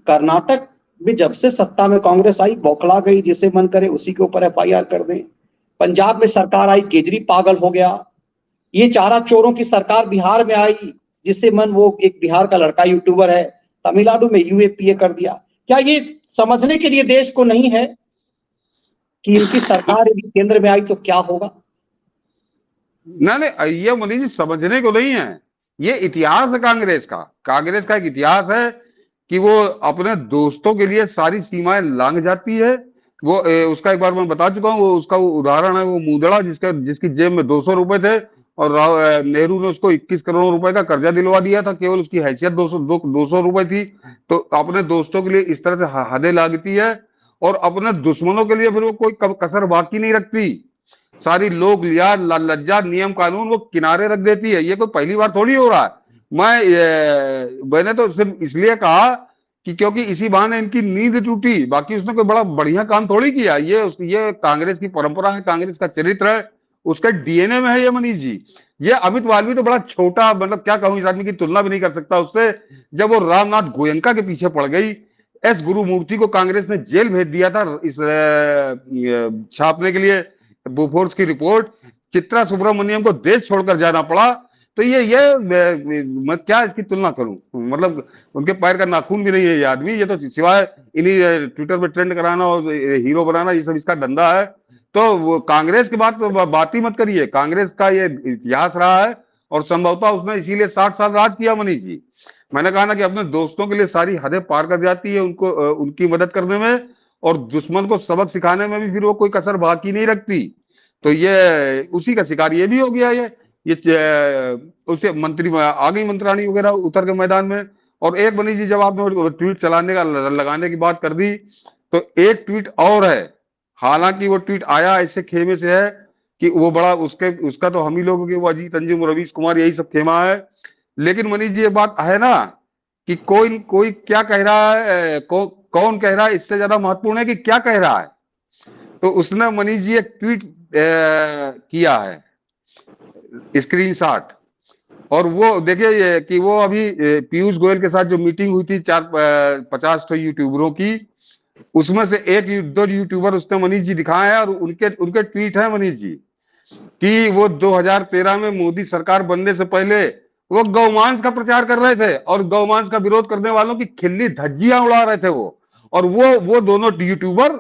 कर्नाटक में जब से सत्ता में कांग्रेस आई बौखला गई, जिसे मन करे उसी के ऊपर एफआईआर कर दें। पंजाब में सरकार आई, केजरी पागल हो गया। ये चारा चोरों की सरकार बिहार में आई, जिससे मन वो एक बिहार का लड़का यूट्यूबर है, तमिलनाडु में यूएपीए कर दिया। क्या ये समझने के लिए देश को नहीं है कि इनकी सरकार यदि केंद्र में आई तो क्या होगा? नहीं, ये मोदी जी समझने को नहीं है, ये इतिहास है कांग्रेस का। कांग्रेस का एक इतिहास है कि वो अपने दोस्तों के लिए सारी सीमाएं लांघ जाती है। वो उसका एक बार मैं बता चुका हूँ, वो उसका उदाहरण है वो मुदड़ा, जिसकी जेब में 200 रुपए थे और नेहरू ने उसको 21 करोड़ रुपए का कर्जा दिलवा दिया था, केवल उसकी हैसियत 200 रुपए थी। तो अपने दोस्तों के लिए इस तरह से हदें लागती है और अपने दुश्मनों के लिए फिर वो कोई कसर बाकी नहीं रखती। सारी लोग लिहाज लज्जा नियम कानून वो किनारे रख देती है। ये कोई पहली बार थोड़ी हो रहा है। मैंने तो सिर्फ इसलिए कहा कि क्योंकि इसी बहाने इनकी नींद टूटी, बाकी उसने कोई बड़ा बढ़िया काम थोड़ी किया। ये कांग्रेस की परंपरा है, कांग्रेस का चरित्र है, उसका डीएनए में है ये मनीष जी। ये अमित मालवीय तो बड़ा छोटा, मतलब क्या कहूं, इस आदमी की तुलना भी नहीं कर सकता उससे। जब वो रामनाथ गोयनका के पीछे पड़ गई, एस गुरुमूर्ति को कांग्रेस ने जेल भेज दिया था इस छापने के लिए बोफोर्स की रिपोर्ट, चित्रा सुब्रमण्यम को देश छोड़कर जाना पड़ा। तो मैं क्या इसकी तुलना करूं, मतलब उनके पैर का नाखून भी नहीं है ये आदमी। ये तो सिवाय इन्हीं ट्विटर पे ट्रेंड कराना और हीरो बनाना, ये सब इसका धंधा है। तो वो कांग्रेस की बात ही मत करिए। कांग्रेस का ये इतिहास रहा है और संभवतः उसने इसीलिए 60 साल राज किया मनीष जी। मैंने कहा ना कि अपने दोस्तों के लिए सारी हदें पार कर जाती है, उनको उनकी मदद करने में, और दुश्मन को सबक सिखाने में भी फिर वो कोई कसर बाकी नहीं रखती। तो ये उसी का शिकार ये भी हो गया। उसे मंत्री आ गई, मंत्राणी वगैरह उतर के मैदान में। और एक मनीष जी, जब आपने ट्वीट चलाने का लगाने की बात कर दी, तो एक ट्वीट और है। हालांकि वो ट्वीट आया ऐसे खेमे से है कि वो बड़ा उसका तो हम ही लोगों के, वो अजीत अंजुम, रवीश कुमार, यही सब खेमा है। लेकिन मनीष जी ये बात है ना कि कोई कोई क्या कह रहा है, कौन कह रहा है, इससे ज्यादा महत्वपूर्ण है कि क्या कह रहा है। तो उसने मनीष जी एक ट्वीट किया है, स्क्रीनशॉट। और वो देखिए कि वो अभी पीयूष गोयल के साथ जो मीटिंग हुई थी 50 तो यूट्यूबरों की, उसमें से एक दो यूट्यूबर उसने मनीष जी दिखाए हैं और उनके ट्वीट है मनीष जी कि वो 2013 में मोदी सरकार बनने से पहले वो गौमांस का प्रचार कर रहे थे और गौमांस का विरोध करने वालों की खिल्ली धज्जियां उड़ा रहे थे वो। और वो दोनों यूट्यूबर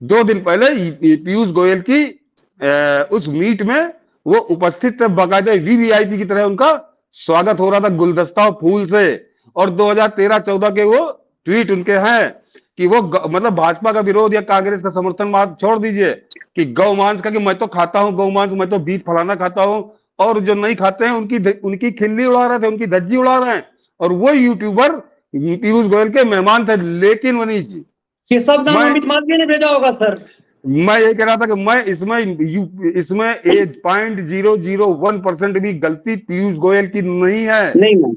2 दिन पहले पीयूष गोयल की उस मीट में वो उपस्थित थे, बाकायदा वीवीआईपी की तरह उनका स्वागत हो रहा था गुलदस्ता और फूल से। और 2013-14 के वो ट्वीट उनके हैं कि वो मतलब भाजपा का विरोध या कांग्रेस का समर्थन बात छोड़ दीजिए, कि गौमांस का, कि मैं तो खाता हूं गौमांस, मैं तो बीफ फलाना खाता हूं, और जो नहीं खाते हैं उनकी खिल्ली उड़ा रहे थे, उनकी धज्जी उड़ा रहे हैं। और वो यूट्यूबर पीयूष गोयल के मेहमान थे। लेकिन मनीष जी, ये सब नाम अमित मालवीय ने भेजा होगा सर। मैं ये कह रहा था कि मैं इसमें 0.001% भी गलती पीयूष गोयल की नहीं है। नहीं,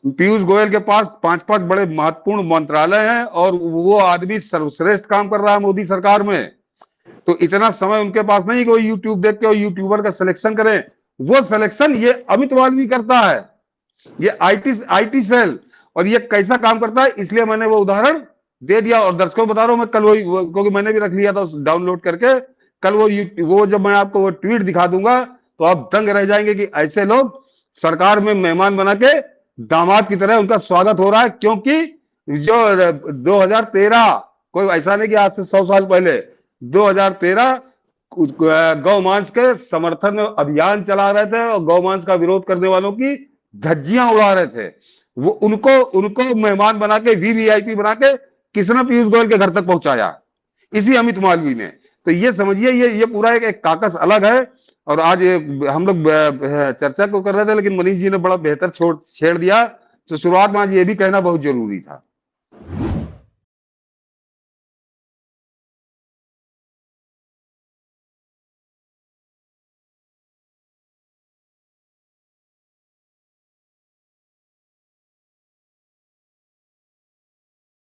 पीयूष गोयल के पास 5 बड़े महत्वपूर्ण मंत्रालय हैं और वो आदमी सर्वश्रेष्ठ काम कर रहा है मोदी सरकार में। तो इतना समय उनके पास नहीं कि वो यूट्यूब देख के और यूट्यूबर का सिलेक्शन करें। वो सिलेक्शन ये अमित मालवीय करता है, ये आईटी सेल। और ये कैसा काम करता है, इसलिए मैंने वो उदाहरण दे दिया। और दर्शकों बता रहा हूं मैं, कल क्योंकि मैंने भी रख लिया था डाउनलोड करके, कल वो जब मैं आपको वो ट्वीट दिखा दूंगा तो आप दंग रह जाएंगे कि ऐसे लोग सरकार में मेहमान बना के दामाद की तरह उनका स्वागत हो रहा है। क्योंकि जो 2013, कोई ऐसा नहीं कि आज से 100 साल पहले, 2013 गौमांस के समर्थन में अभियान चला रहे थे और गौमांस का विरोध करने वालों की धज्जियां उड़ा रहे थे। वो उनको मेहमान बना के, वीवीआईपी बना के किसने पीयूष गोयल के घर तक पहुंचाया? इसी अमित मालवीय ने। तो ये समझिए, ये पूरा एक काकस अलग है। और आज हम लोग चर्चा को कर रहे थे, लेकिन मनीष जी ने बड़ा बेहतर छेड़ दिया। तो शुरुआत में आज ये भी कहना बहुत जरूरी था।